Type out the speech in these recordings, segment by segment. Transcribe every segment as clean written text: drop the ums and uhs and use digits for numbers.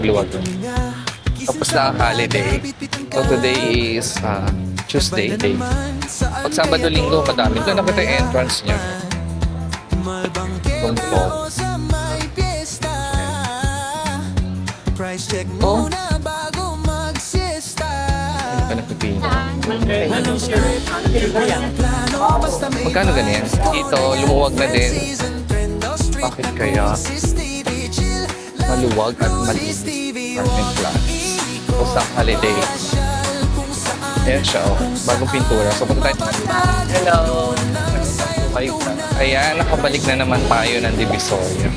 luwag. Tapos na ang holiday. So today is Tuesday. Pag Sabado Linggo, madami. Ito nakita yung entrance niya. Doon po. Oh. Ano ka nagpipino? Magkano ganyan? Ito, lumuwag na din. Bakit kaya? Maluwag at malinis. Apartment flats. Tapos ang holiday. Ayan siya, oh. Bagong pintura. So, punta tayo. Hello! Ayan, nakabalik na naman tayo ng Divisoria.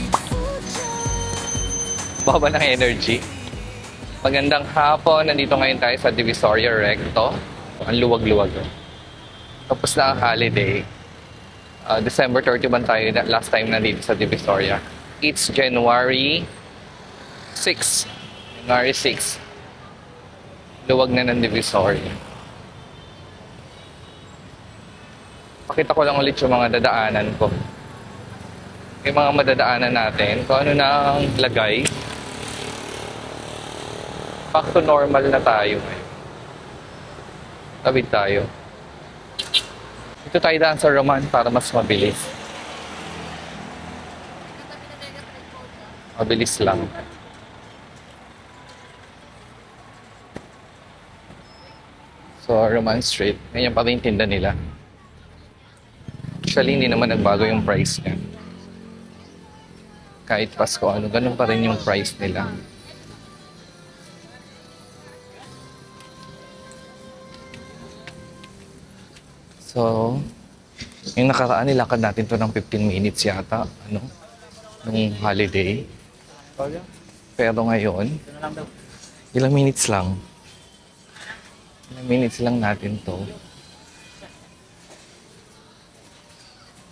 Baba ng energy. Magandang hapon. Nandito ngayon tayo sa Divisoria Recto. Ang luwag-luwag. Tapos na ang holiday. December 31 tayo last time nandito sa Divisoria. It's January 6. January 6. Luwag na ng Divisoria. Pakita ko lang ulit yung mga dadaanan ko. Yung mga madadaanan natin. Kung ano na ang lagay. Back to normal na tayo ngayon. Tawid tayo. Dito tayo daan sa Roman para mas mabilis. Mabilis lang. So, Roman Street. Ganyan pa rin tinda nila. Actually, hindi naman nagbago yung price niya. Kahit Pasko, ganun pa rin yung price nila. So, yung nakaraan, nilakad natin to ng 15 minutes yata, nung holiday. Pero ngayon, ilang minutes lang. Ilang minutes lang natin to.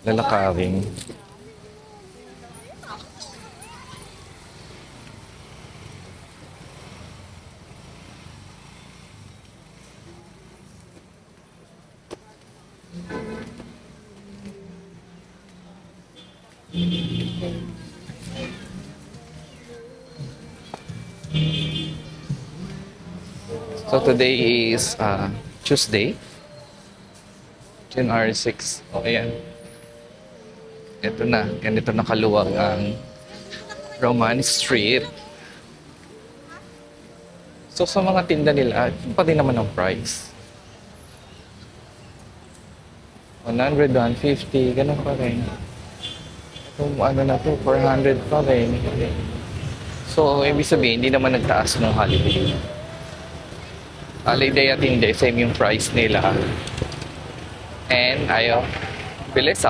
Lalakarin. So today is Tuesday, January 6. O ayan. Ito na. Ganito nakaluwag ang Roman Street. So sa mga tinda nila, yun pa din naman ang price. 100, 150, ganun pa rin. Itong na to, 400 pa rin. So, ibig sabihin, hindi naman nagtaas ng holiday. Holiday at hindi, same yung price nila. And, bilis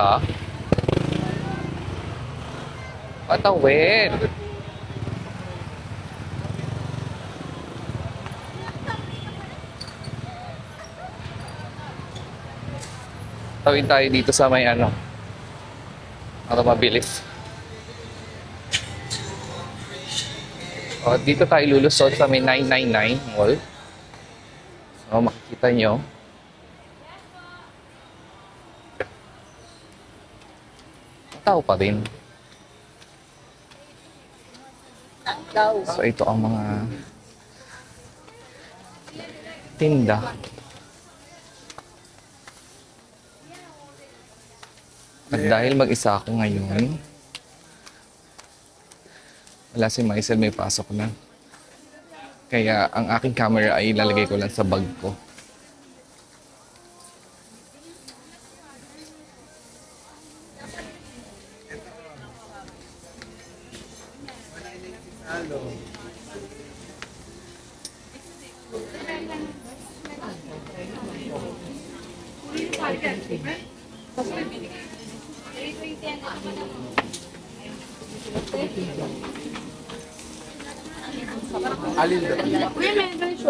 Patawid! Tawid tayo dito sa may para mabilis. O, dito tayo lulusot sa may 999 Mall. So, makikita nyo. Tao pa rin. So, ito ang mga tinda. At dahil mag-isa ako ngayon, wala si Maisel, may pasok na. Kaya ang aking camera ay ilalagay ko lang sa bag ko.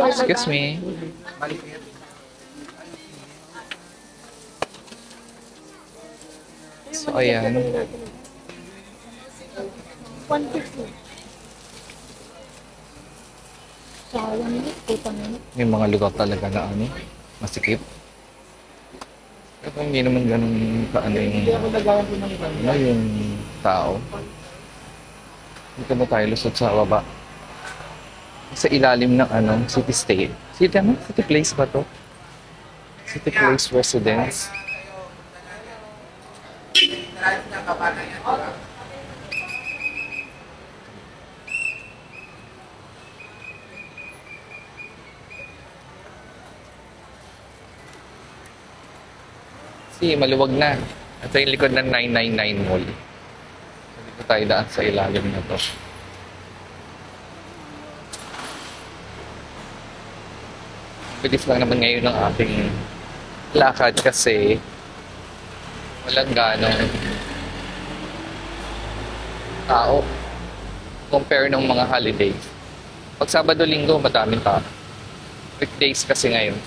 Excuse me. So, ayan. 150. Sayang yun, utang yun. May mga lugar talaga na masikip. Pero hindi naman ganun yung tao. Dito na tayo lusot sa baba. Sa ilalim ng City State. City Place ba to? City Place Residence. Maluwag na. Ito yung likod ng 999 Mall. So, dito tayo daan sa ilalim na to. Bilis lang naman ngayon ng ating lakad kasi walang ganong tao compare ng mga holidays. Pag Sabado-Linggo, madaming tao. Weekdays kasi ngayon.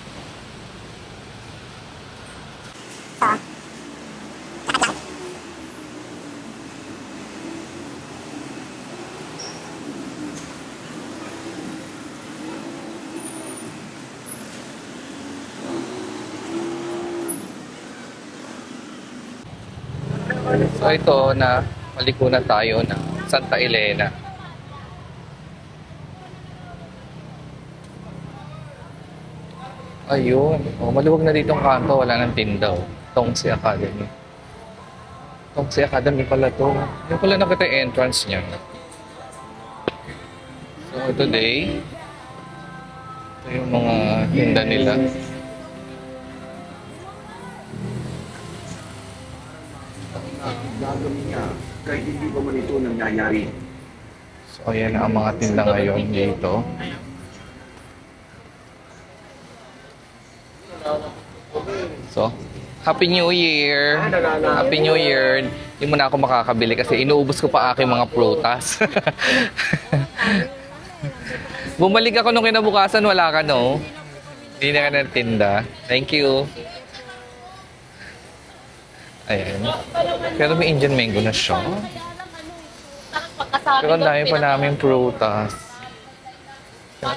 So ito na maliko na tayo na Santa Elena. Ayun. Oh, maluwag na dito ang kanto. Wala nang tinda. Oh. Tongsi Academy. Tongsi Academy pala to. Yung pala nakita yung entrance niya. So today, ito yung mga tinda nila. Gagawin niya kahit hindi pa man ito nangyayari. So ayan ang mga tinda ngayon dito. So, Happy New Year! Happy New Year! Hindi mo na ako makakabili kasi inuubos ko pa aking mga prutas. Bumalik ako nung kinabukasan, wala ka no? Hindi na ka nagtinda. Thank you. Ayan. Pero may Indian mango na siya. Pero ang dami pa namin prutas.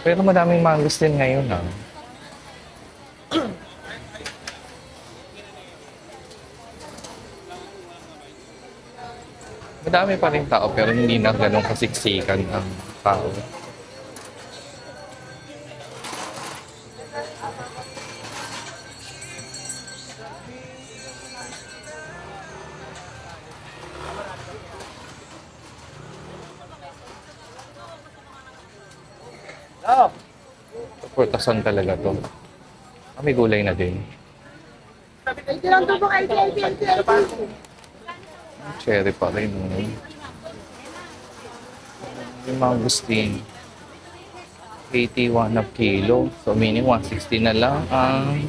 Pero madaming mangosteen ngayon ah. Madami pa rin tao pero hindi na ganun kasiksikan ang tao. Purtasan talaga to. May gulay na din. Cherry pa rin. Yung mangosteen. 81 na kilo. So, meaning 160 na lang ang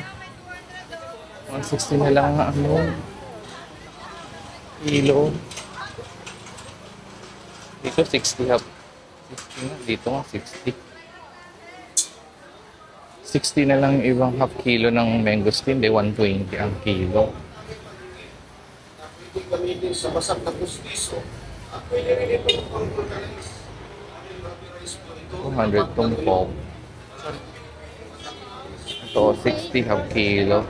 160 na lang ang kilo. Dito 60 half. 60 na. Dito nga 60. 60 na lang yung ibang half kilo ng mangosteen. 120 ang kilo. Gamitin sa basag na pustiso. Pwede rin ito mag-organize. 200 tumpok. Ito, 60 half kilo.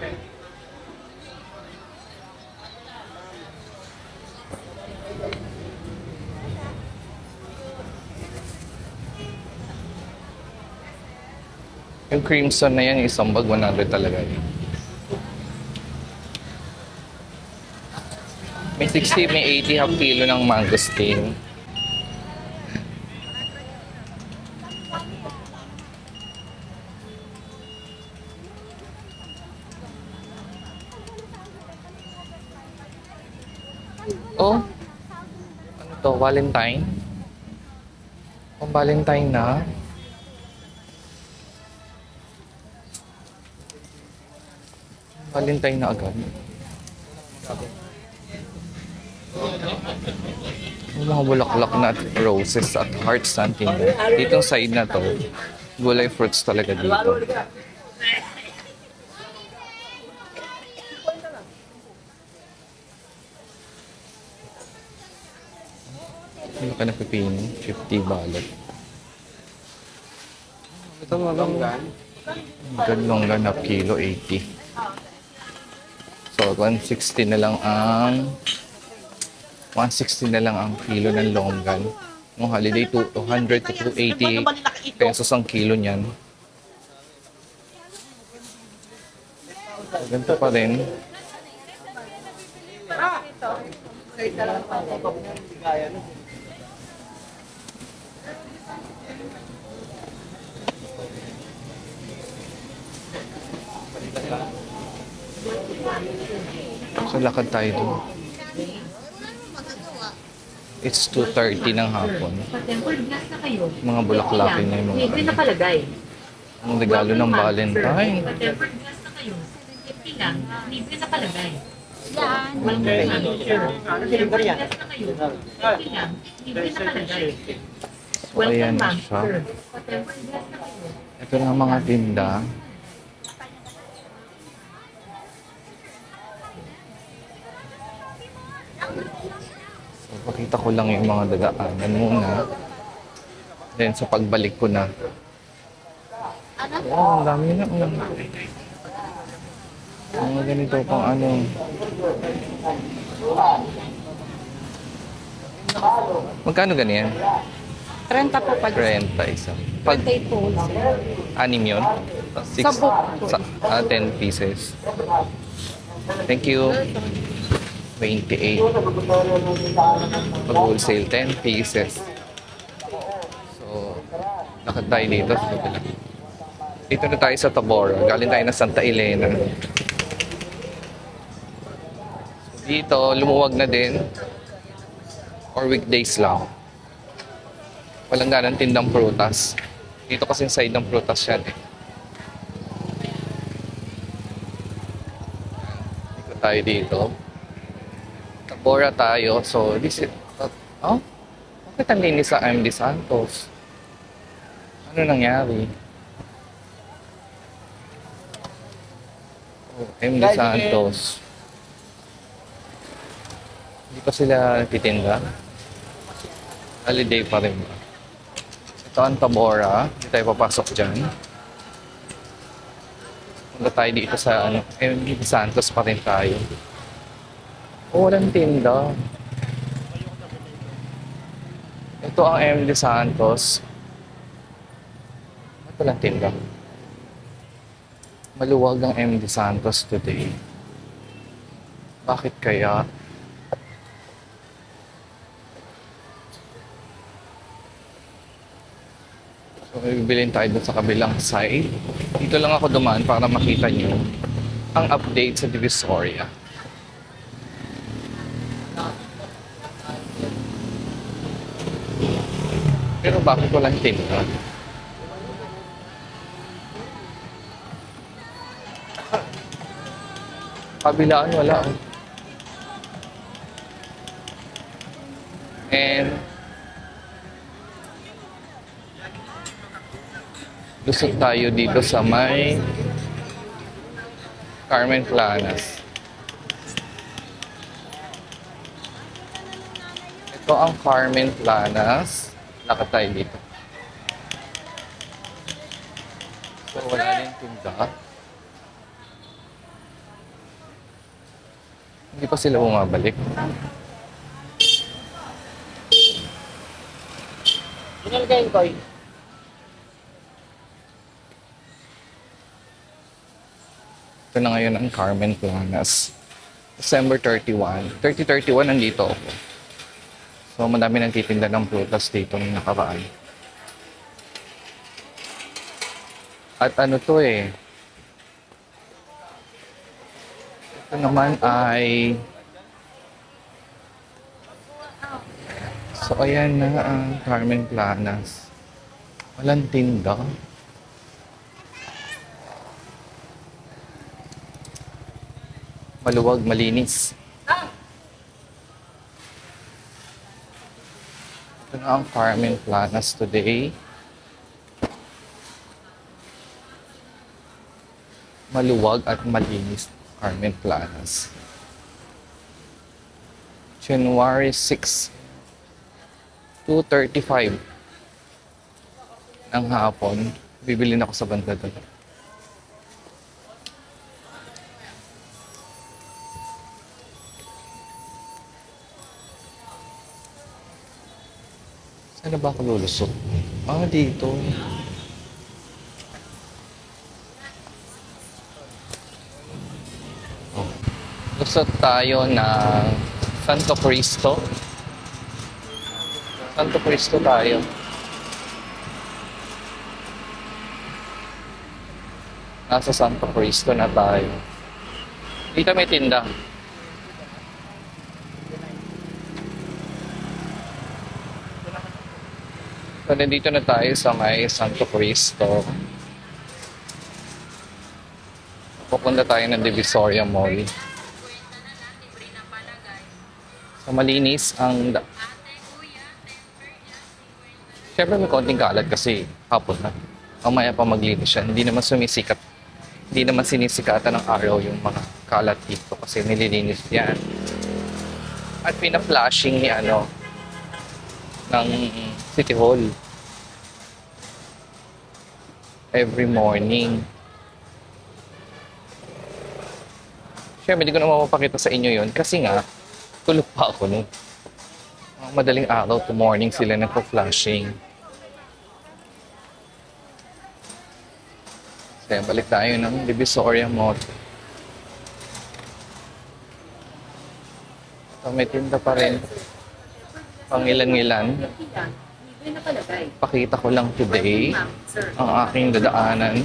Yung crimson na yan, isang bag, 100 talaga yun. May 60, may 80 half kilo ng mangosteen. Oh, ano to? Valentine? Oh, Valentine na. Valentine na agad. Yung mga bulaklak na at roses at hearts na tinda. Dito side na to, gulay fruits talaga dito. Ano ka na pipino? 50 balot. Ito malonggan. Longgan na kilo, 80. So, 160 na lang ang 160 na lang ang kilo ng longgan. Yung holiday, 200 to 280 pesos ang kilo niyan. Ganito pa rin. So, lakad tayo doon. It's 2:30 ng hapon. Pa-tempered glass na kayo. Mga bulaklakin na yung mga Libre ano. nakalagay. Ang regalo ng Valentine. Pa-tempered glass na kayo. 50 lang. Libre nakalagay. Yan. Walang ano, sure. Pa-tempered glass na kayo. 50 lang. Libre nakalagay. So, ayan na ma'am, siya. sir. Pa-tempered glass na kayo. Ito na ang mga tinda. So, pakita ko lang yung mga dadaanan muna. Then, sa pagbalik ko na. Oh, ang dami na. Mga ganito pang ano. Magkano ganyan? 30 po pag 30 isa. Pag 28 po lang. anim yun? Six, Sabog po. 10 pieces. Thank you. 28. Pag wholesale, 10 pieces. So, lakad tayo dito sa kabila. Dito na tayo sa Tabora. Galing tayo na Santa Elena. So, dito, lumuwag na din. Or weekdays lang. Walang ganang tindang prutas. Dito kasi side ng prutas yan eh. Dito tayo dito. Tabora tayo. So, this is... Oh? Bakit ang linis sa MD Santos? Ano nangyari? Oh, MD Santos. Hindi pa sila titinda. Holiday pa rin ba? Ito ang Tabora. Hindi tayo papasok dyan. Punta tayo dito sa MD Santos pa rin tayo. Oh, walang tinda. Ito ang MD Santos. Ito lang tinda. Maluwag ang MD Santos today. Bakit kaya? So, bibilin tayo dun sa kabilang side. Dito lang ako dumaan para makita nyo ang update sa Divisoria. Pero bakit walang tinda? Kabilaan wala. Oh. And lusot tayo dito sa may Carmen Planas. Ito ang Carmen Planas. Lakad tayo dito. So, wala din tinda. Hindi pa sila bumabalik. Pinalgayin ko eh. Ito na ngayon ang Carmen Planas. December 31. 30-31 nandito ako. So, madami nang titinda ng prutas dito ng nakaraan. At ano to eh. Ito naman ay... So, ayan na ang Carmen Planas. Walang tinda. Maluwag, malinis. Ito na ang Carmen Planas today. Maluwag at malinis Carmen Planas. January 6, 2:35 ng hapon. Bibili na ako sa banda doon. Saan Saan na ba ako lulusot? Ah, dito. Oh. Lusot tayo ng Santo Cristo. Santo Cristo tayo. Nasa Santo Cristo na tayo. Dito may tinda. So, nandito na tayo sa may Santo Cristo. Pupunta tayo ng Divisoria Mall. So, malinis ang... Siyempre may konting kalat kasi hapon na. Mamaya pa maglinis siya. Hindi naman sumisikat. Hindi naman sinisikatan ng araw yung mga kalat dito kasi nililinis yan. At pina-flashing ni ng City Hall every morning. Siyempre, hindi ko na mapapakita sa inyo yon kasi nga, tulog pa ako nun. Madaling araw to morning sila nagpo-flashing. Kaya balik tayo ng Divisoria Mall. So, may tinda pa rin. Pangilan-ngilan. Pakita ko lang today ang aking dadaanan.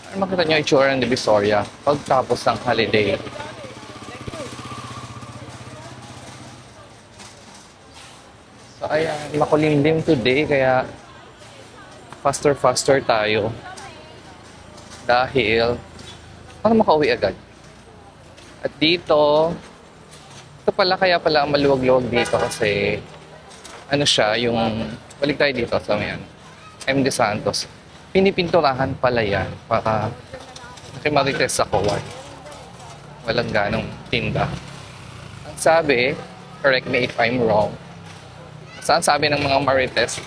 Ano makita nyo itsura ng Divisoria pagtapos ng holiday. So ayan, makulimlim today kaya faster tayo. Dahil para makauwi agad. At dito, ito pala kaya pala ang maluwag-luwag dito kasi ano siya, yung balik tayo dito sa MD Santos. Pinipinturahan pala yan para nakimarites ako. Walang ganong tinda. Ang sabi, correct me if I'm wrong, saan sabi ng mga marites,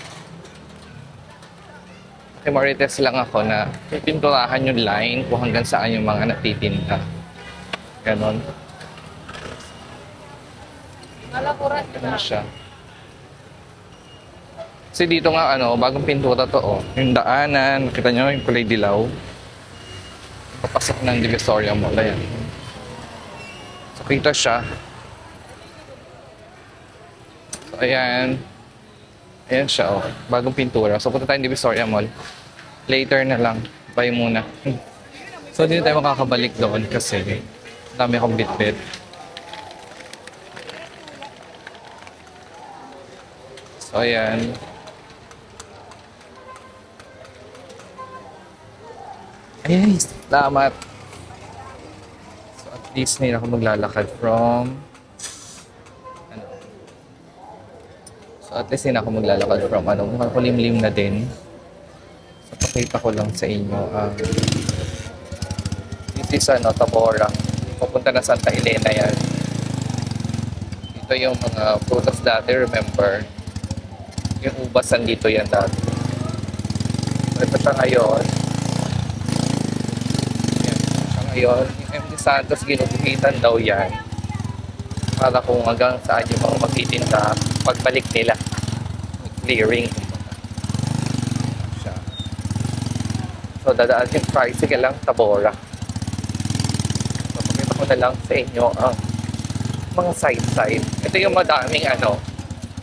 nakimarites lang ako na pipinturahan yung line kung hanggang saan yung mga natitinda. Ganon. Ganon siya. Kasi dito nga, bagong pintura to, yung daanan, nakita nyo yung kulay dilaw. Papasok ng Divisoria Mall, ayan. So, kita siya. So, ayan. Ayan siya, bagong pintura. So, punta tayong Divisoria Mall. Later na lang. Bye muna. So, hindi tayo makakabalik doon kasi dami akong bit-bit. So, ayan. Ay, salamat. So, at least na ako maglalakad from... So, at least na ako maglalakad from mukhang kulimlim na din. So, pakita ko lang sa inyo. This is Tabora. Papunta na Santa Elena yan. Dito yung mga prutas dati, remember? Yung ubas dito yan dati. So, ito siya ngayon. Yung MD Santos, ginuguhitan daw yan para kung hanggang saan yung mga magtitinda pagbalik nila. Clearing. So, dadaan yung tricycle lang Tabora. So, pakita ko na lang sa inyo ang mga side-side. Ito yung madaming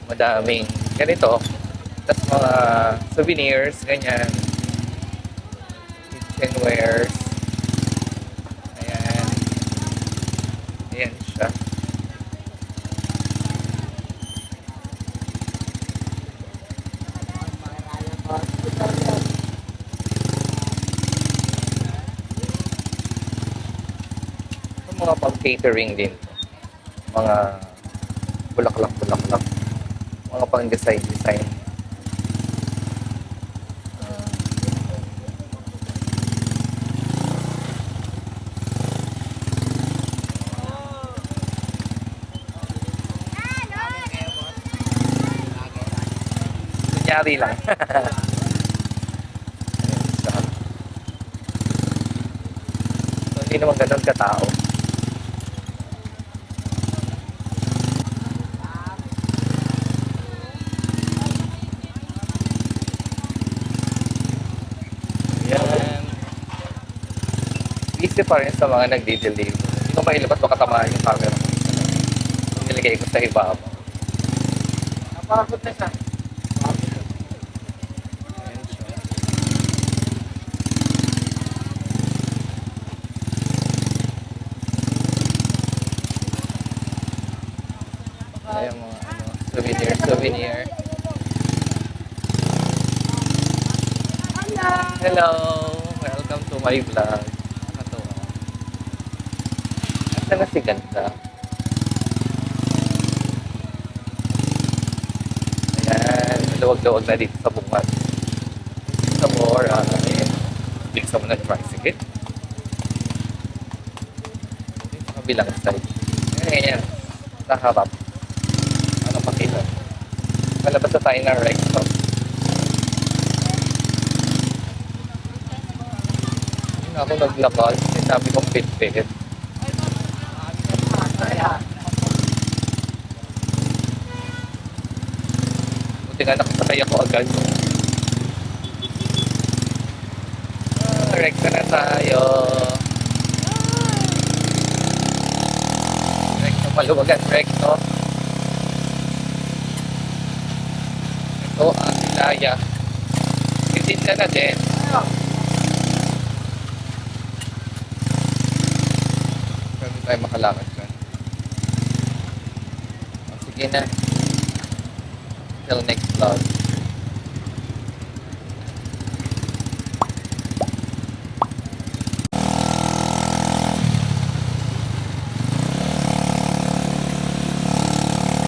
madaming ganito. Tapos mga souvenirs, ganyan. Kitchenwares. Ayan siya. Mga pang-catering din. Mga bulaklak. Mga pang-design. Kunyari lang. So, hindi naman ganun katao. Ayan. Busy pa rin sa mga nagdi-deliver. Hindi ko mailabas baka tamaan yung camera ko. Nilagay ko sa ibabaw. Napakakot na siya. Ayan siya. Ayan mga souvenir. Hello! Welcome to my vlog. Ito. Asa na si Ganda? Ayan, luwag-luwag na dito sa bungat. Sa Mora. Ayan. Dito mo na tricycle. Dito sa kabilang side. Ayan. Sa harap. Ano makita? Malabas na tayo ng recto. Yun ako naglakad. Sinabi kong pit-pit. Buti nga nakasakay ako agad. Recto na tayo. Recto, maluwagan recto. Ito ang Ilaya. Titinda na din. Pwede tayo makalakad dyan. Sige na. Till next vlog.